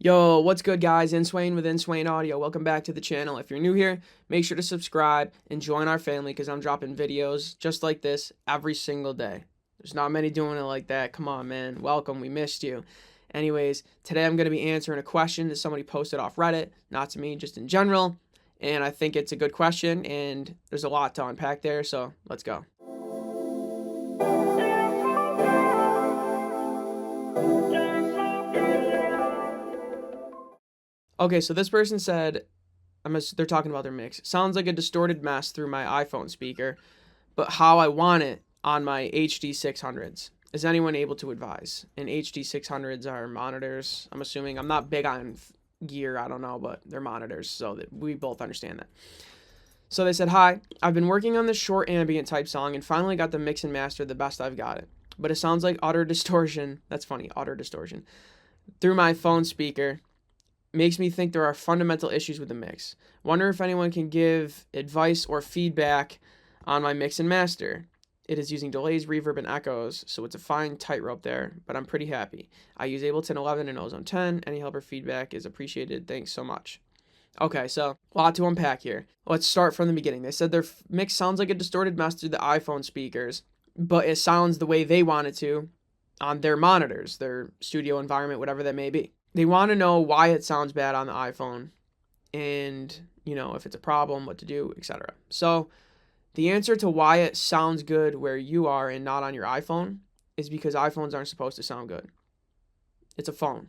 Yo, what's good, guys? Inswain with Inswain Audio. Welcome back to the channel. If you're new here, make sure to subscribe and join our family because I'm dropping videos just like this every single day. There's not many doing it like that. Come on, man. Welcome. We missed you. Anyways, today I'm going to be answering a question that somebody posted off Reddit, not to me, just in general. And I think it's a good question, and there's a lot to unpack there, so let's go. Okay, so this person said, they're talking about their mix. Sounds like a distorted mess through my iPhone speaker, but how I want it on my HD 600s. Is anyone able to advise? And HD 600s are monitors. I'm assuming I'm not big on gear. I don't know, but they're monitors, so that we both understand that. So they said, "Hi, I've been working on this short ambient type song and finally got the mix and master the best I've got it. But it sounds like utter distortion. That's funny, utter distortion through my phone speaker." Makes me think there are fundamental issues with the mix. Wonder if anyone can give advice or feedback on my mix and master. It is using delays, reverb, and echoes, so it's a fine tightrope there, but I'm pretty happy. I use Ableton 11 and Ozone 10. Any help or feedback is appreciated. Thanks so much. Okay, so a lot to unpack here. Let's start from the beginning. They said their mix sounds like a distorted mess through the iPhone speakers, but it sounds the way they want it to on their monitors, their studio environment, whatever that may be. They want to know why it sounds bad on the iPhone and, if it's a problem, what to do, etc. So, the answer to why it sounds good where you are and not on your iPhone is because iPhones aren't supposed to sound good. It's a phone.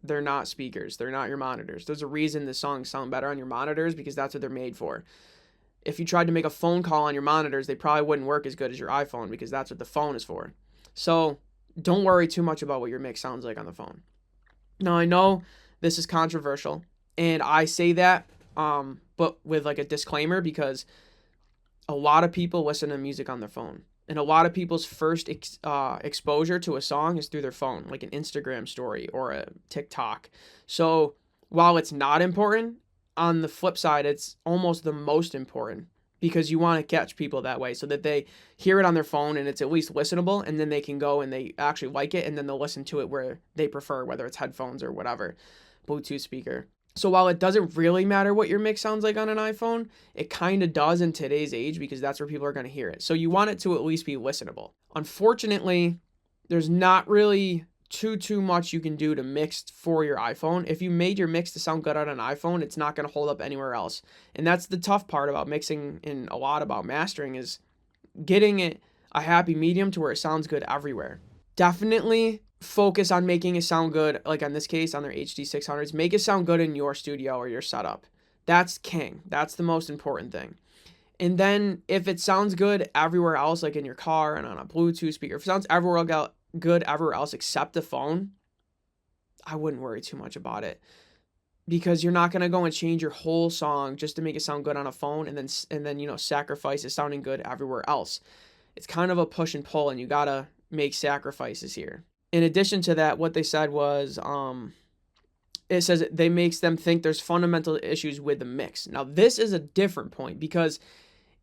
They're not speakers. They're not your monitors. There's a reason the songs sound better on your monitors because that's what they're made for. If you tried to make a phone call on your monitors, they probably wouldn't work as good as your iPhone because that's what the phone is for. So, don't worry too much about what your mix sounds like on the phone. Now, I know this is controversial, and I say that, but with like a disclaimer because a lot of people listen to music on their phone. And a lot of people's first exposure to a song is through their phone, like an Instagram story or a TikTok. So while it's not important, on the flip side, it's almost the most important because you want to catch people that way so that they hear it on their phone and it's at least listenable, and then they can go and they actually like it, and then they'll listen to it where they prefer, whether it's headphones or whatever, Bluetooth speaker. So while it doesn't really matter what your mix sounds like on an iPhone, it kind of does in today's age because that's where people are going to hear it. So you want it to at least be listenable. Unfortunately, there's not really too much you can do to mix for your iPhone. If you made your mix to sound good on an iPhone, it's not going to hold up anywhere else. And that's the tough part about mixing and a lot about mastering is getting it a happy medium to where it sounds good everywhere. Definitely focus on making it sound good, like in this case on their HD 600s. Make it sound good in your studio or your setup. That's king. That's the most important thing. And then if it sounds good everywhere else, like in your car and on a Bluetooth speaker, if it sounds good everywhere else except the phone, I wouldn't worry too much about it because you're not going to go and change your whole song just to make it sound good on a phone and then sacrifice it sounding good everywhere else. It's kind of a push and pull, and you got to make sacrifices here. In addition to that, what they said was it says they makes them think there's fundamental issues with the mix. Now, this is a different point because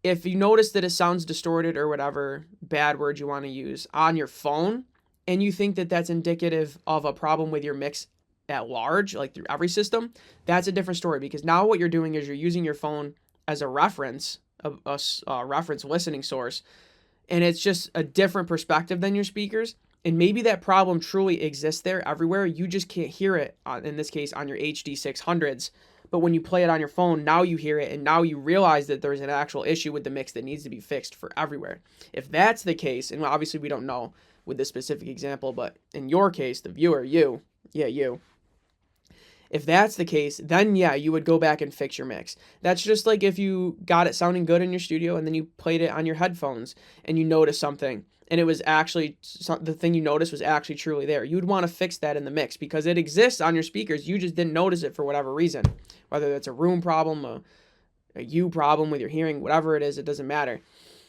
if you notice that it sounds distorted or whatever bad word you want to use on your phone, and you think that that's indicative of a problem with your mix at large, like through every system, that's a different story because now what you're doing is you're using your phone as a reference, a reference listening source, and it's just a different perspective than your speakers. And maybe that problem truly exists there everywhere. You just can't hear it, in this case, on your HD 600s. But when you play it on your phone, now you hear it, and now you realize that there's an actual issue with the mix that needs to be fixed for everywhere. If that's the case, and obviously we don't know with this specific example, but in your case, the viewer, you. If that's the case, then yeah, you would go back and fix your mix. That's just like if you got it sounding good in your studio and then you played it on your headphones and you noticed something and it was actually the thing you noticed was actually truly there. You'd want to fix that in the mix because it exists on your speakers. You just didn't notice it for whatever reason. Whether that's a room problem, a you problem with your hearing, whatever it is, it doesn't matter.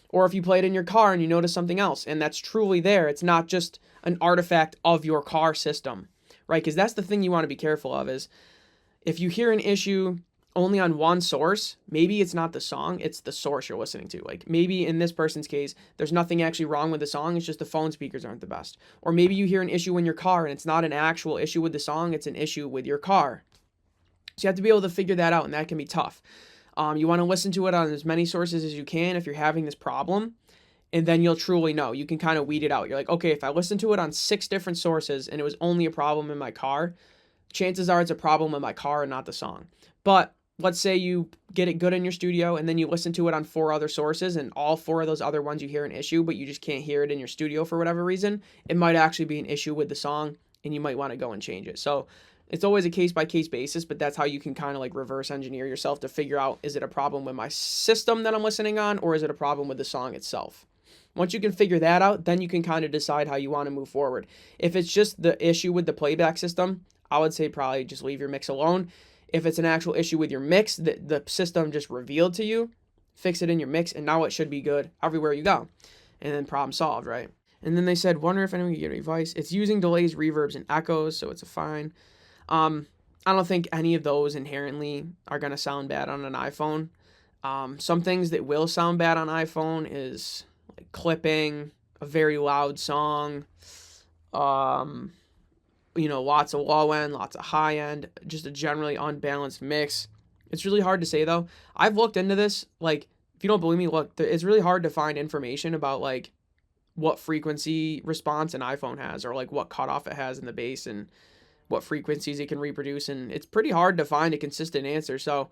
Or if you play it in your car and you notice something else and that's truly there, it's not just an artifact of your car system, right? Because that's the thing you want to be careful of is if you hear an issue only on one source, maybe it's not the song, it's the source you're listening to. Like maybe in this person's case, there's nothing actually wrong with the song, it's just the phone speakers aren't the best. Or maybe you hear an issue in your car and it's not an actual issue with the song, it's an issue with your car. So you have to be able to figure that out, and that can be tough. You want to listen to it on as many sources as you can if you're having this problem, and then you'll truly know. You can kind of weed it out. You're like, okay, if I listen to it on 6 different sources and it was only a problem in my car, chances are it's a problem with my car and not the song. But let's say you get it good in your studio and then you listen to it on 4 other sources and all 4 of those other ones you hear an issue, but you just can't hear it in your studio for whatever reason. It might actually be an issue with the song and you might want to go and change it. So it's always a case by case basis, but that's how you can kind of like reverse engineer yourself to figure out, is it a problem with my system that I'm listening on, or is it a problem with the song itself? Once you can figure that out, then you can kind of decide how you want to move forward. If it's just the issue with the playback system, I would say probably just leave your mix alone. If it's an actual issue with your mix that the system just revealed to you, fix it in your mix, and now it should be good everywhere you go. And then problem solved, right? And then they said, wonder if anyone can get advice. It's using delays, reverbs, and echoes, so it's a fine. I don't think any of those inherently are going to sound bad on an iPhone. Some things that will sound bad on iPhone is like clipping, a very loud song, lots of low end, lots of high end, just a generally unbalanced mix. It's really hard to say though. I've looked into this. Like, if you don't believe me, look, it's really hard to find information about like what frequency response an iPhone has, or like what cutoff it has in the bass and what frequencies it can reproduce. And it's pretty hard to find a consistent answer. So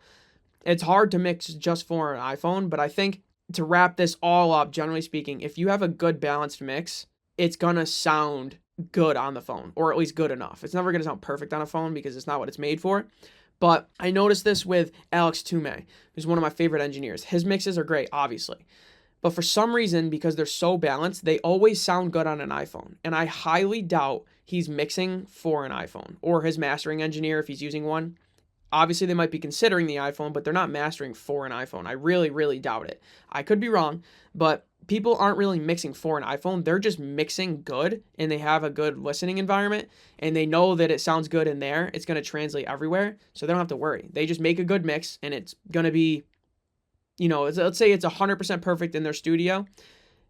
it's hard to mix just for an iPhone. But I think to wrap this all up, generally speaking, if you have a good balanced mix, it's going to sound good on the phone, or at least good enough. It's never going to sound perfect on a phone because it's not what it's made for. But I noticed this with Alex Toomey, who's one of my favorite engineers. His mixes are great, obviously. But for some reason, because they're so balanced, they always sound good on an iPhone. And I highly doubt he's mixing for an iPhone, or his mastering engineer if he's using one. Obviously, they might be considering the iPhone, but they're not mastering for an iPhone. I really, really doubt it. I could be wrong, but people aren't really mixing for an iPhone. They're just mixing good, and they have a good listening environment, and they know that it sounds good in there. It's going to translate everywhere, so they don't have to worry. They just make a good mix, and it's going to be, let's say it's 100% perfect in their studio.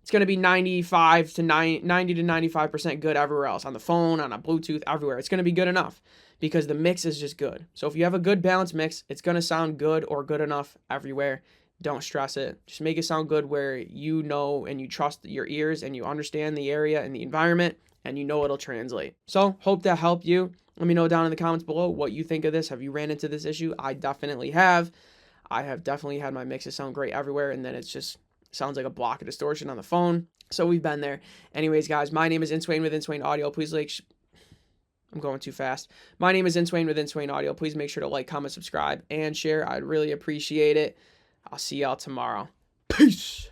It's going to be 90 to 95% good everywhere else, on the phone, on a Bluetooth, everywhere. It's going to be good enough because the mix is just good. So if you have a good balanced mix, it's going to sound good or good enough everywhere. Don't stress it. Just make it sound good where you know and you trust your ears and you understand the area and the environment and you know it'll translate. So hope that helped you. Let me know down in the comments below what you think of this. Have you ran into this issue? I definitely have. I have definitely had my mixes sound great everywhere, and then it's just sounds like a block of distortion on the phone. So we've been there. Anyways, guys, my name is Inswain with Inswain Audio. Please I'm going too fast. My name is Inswain with Inswain Audio. Please make sure to like, comment, subscribe, and share. I'd really appreciate it. I'll see y'all tomorrow. Peace.